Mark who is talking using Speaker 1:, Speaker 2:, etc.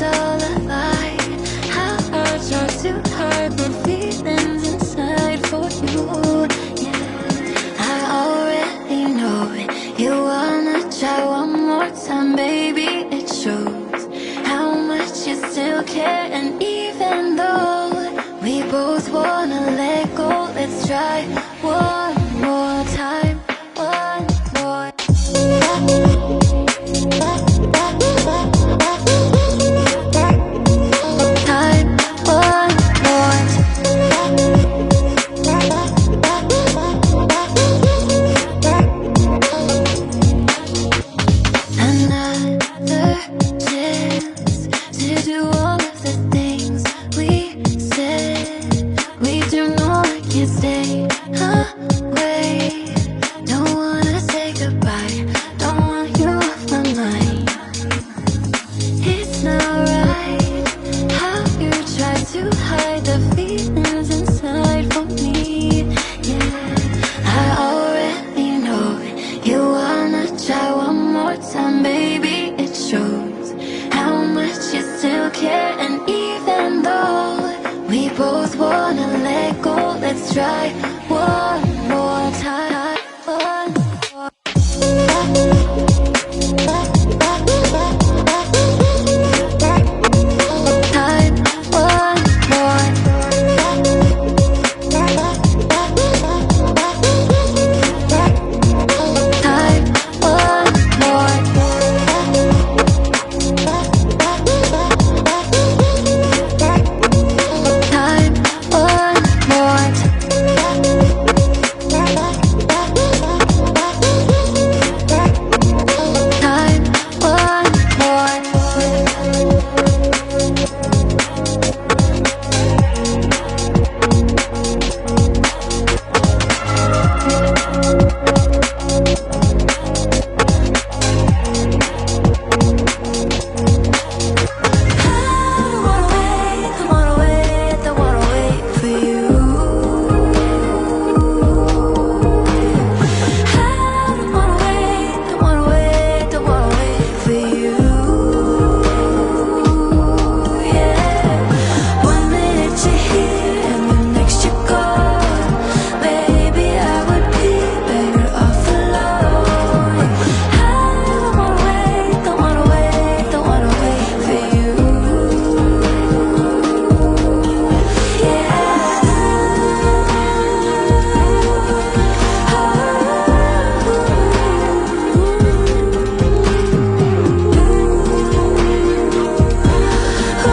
Speaker 1: all a lie. How I try to hide my feelings inside for you. Yeah, I already know it. You wanna try one more time, baby. It shows how much you still care. And even though we both wanna let go, let's try one more time. One more time, one more. Another chance to do all of the things we said. We do know I can't stay away. Don't wanna say goodbye, don't want you off my mind. It's not right how you try to hide the feelings inside for me. Yeah, I already know it. You wanna try one more time, baby. It shows how much you still care. And even though we both wanna let go, let's try